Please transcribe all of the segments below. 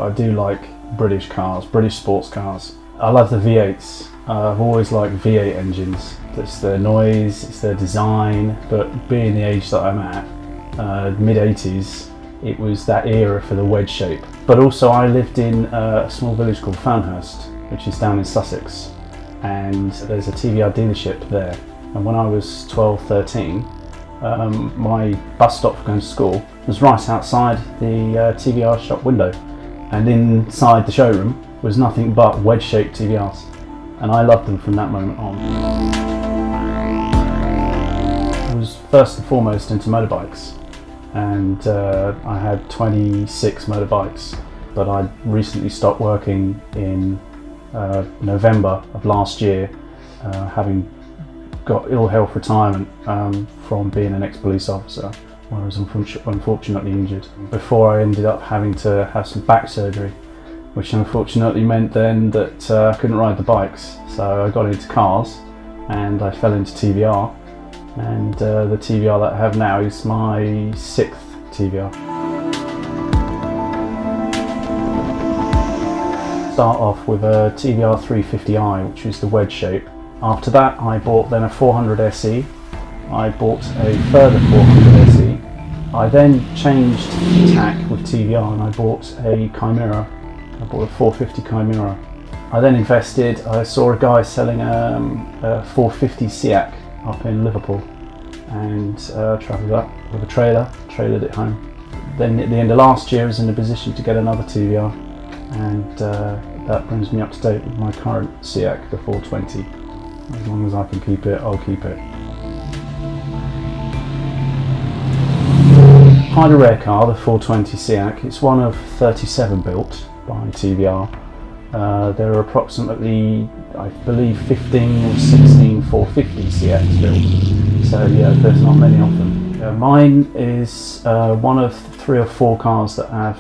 I do like British cars, British sports cars. I love the V8s. I've always liked V8 engines. It's their noise, it's their design, but being the age that I'm at, mid-80s, it was that era for the wedge shape. But also I lived in a small village called Farnhurst, which is down in Sussex, and there's a TVR dealership there. And when I was 12, 13, my bus stop for going to school was right outside the TVR shop window, and inside the showroom was nothing but wedge-shaped TVRs, and I loved them from that moment on. I was first and foremost into motorbikes, and I had 26 motorbikes, but I recently stopped working in November of last year, having got ill health retirement from being an ex-police officer, where I was unfortunately injured, before I ended up having to have some back surgery, which unfortunately meant then that I couldn't ride the bikes. So I got into cars and I fell into TVR, and the TVR that I have now is my 6th TVR. Start off with a TVR 350i, which is the wedge shape. After that I bought then a 400 SE, I bought a further 400 SE, I then changed tack with TVR and I bought a Chimera. I bought a 450 Chimera. I then invested, I saw a guy selling a 450 SEAC up in Liverpool, and travelled up with a trailered it home. Then at the end of last year I was in a position to get another TVR, and that brings me up to date with my current SEAC, the 420. As long as I can keep it, I'll keep it. Quite a rare car, the 420 SEAC. It's one of 37 built by TVR. There are approximately, I believe, 15 or 16 450 SEACs built. So yeah, there's not many of them. Mine is one of 3 or 4 cars that have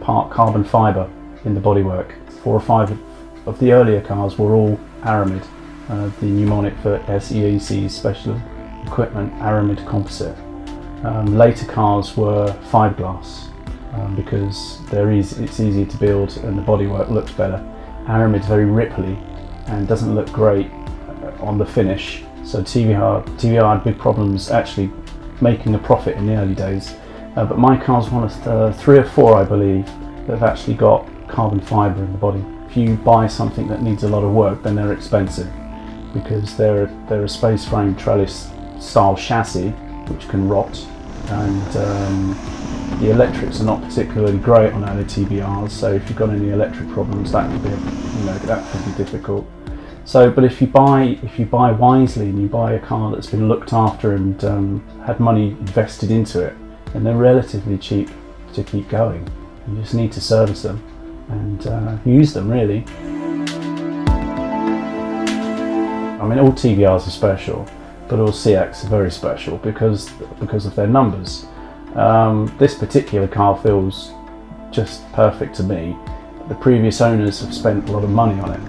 part carbon fibre in the bodywork. 4 or 5 of the earlier cars were all aramid. The mnemonic for SEAC, special equipment aramid composite. Later cars were fiberglass because it's easier to build and the bodywork looks better. Aramid's very ripply and doesn't look great on the finish, so TVR had big problems actually making a profit in the early days. But my car's one of 3 or 4, I believe, that have actually got carbon fibre in the body. If you buy something that needs a lot of work, then they're expensive, because they're a space frame trellis style chassis which can rot, and the electrics are not particularly great on early TVRs, so if you've got any electric problems, that could be difficult. So, but if you buy wisely and you buy a car that's been looked after and had money invested into it, then they're relatively cheap to keep going. You just need to service them and use them, really. I mean, all TVRs are special, but all SEACs are very special because of their numbers. This particular car feels just perfect to me. The previous owners have spent a lot of money on it.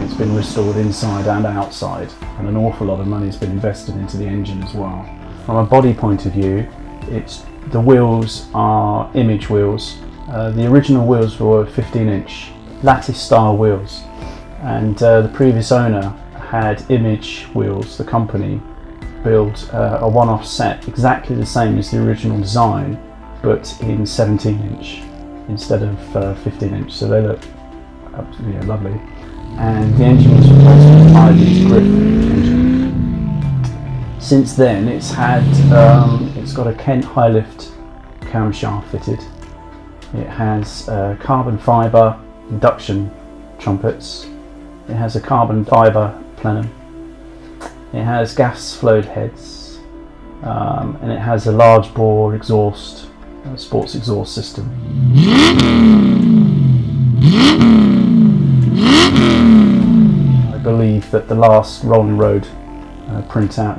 It's been restored inside and outside, and an awful lot of money has been invested into the engine as well. From a body point of view, the wheels are image wheels. The original wheels were 15-inch lattice style wheels, and the previous owner had image wheels. The company built a one-off set exactly the same as the original design, but in 17-inch instead of 15-inch, so they look absolutely lovely. And the engine was replaced with a 5-litre grip engine. Since then it's got a Kent high lift camshaft fitted. It has carbon fibre induction trumpets. It has a carbon fibre plenum. It has gas flowed heads, and it has a large bore exhaust, sports exhaust system. I believe that the last Rolling Road printout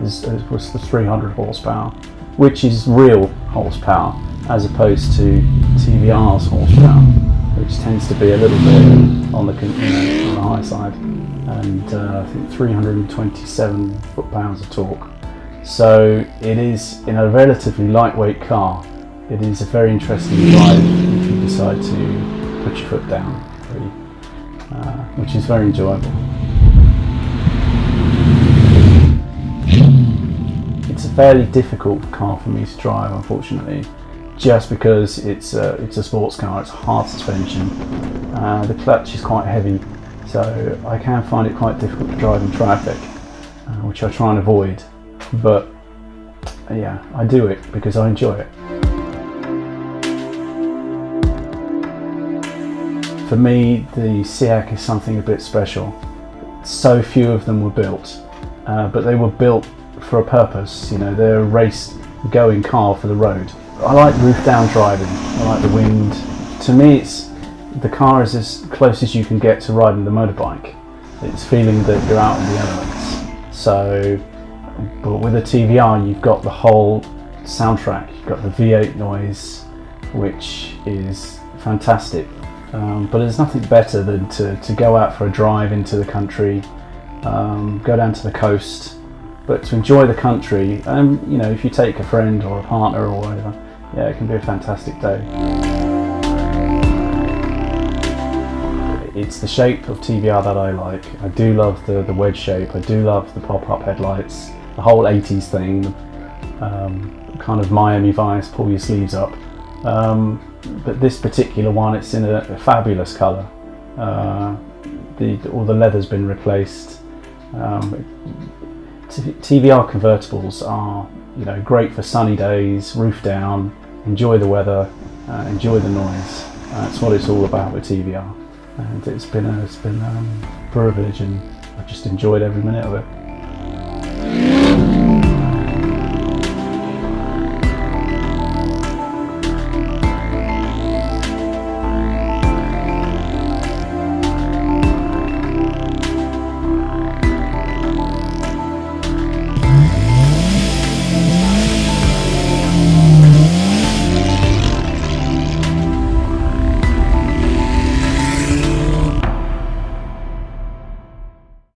was the 300 horsepower, which is real horsepower as opposed to TVR's horsepower, which tends to be a little bit on the high side, and I think 327 foot-pounds of torque. So it is, in a relatively lightweight car, it is a very interesting drive if you decide to put your foot down, which is very enjoyable. It's a fairly difficult car for me to drive, unfortunately, just because it's a sports car. It's hard suspension, the clutch is quite heavy, so I can find it quite difficult to drive in traffic, which I try and avoid, but yeah, I do it because I enjoy it. For me, the SEAC is something a bit special. So few of them were built, but they were built for a purpose. You know, they're a race-going car for the road. I like roof-down driving. I like the wind. To me, the car is as close as you can get to riding the motorbike. It's feeling that you're out in the elements. So, but with a TVR, you've got the whole soundtrack. You've got the V8 noise, which is fantastic. But there's nothing better than to go out for a drive into the country, go down to the coast, but to enjoy the country. You know, if you take a friend or a partner or whatever, yeah, it can be a fantastic day. It's the shape of TVR that I like. I do love the wedge shape. I do love the pop-up headlights, the whole 80s thing, kind of Miami Vice, pull your sleeves up. But this particular one, it's in a fabulous colour. All the leather's been replaced. TVR convertibles are, you know, great for sunny days, roof down, enjoy the weather, enjoy the noise. That's what it's all about with TVR, and it's been a privilege, and I've just enjoyed every minute of it.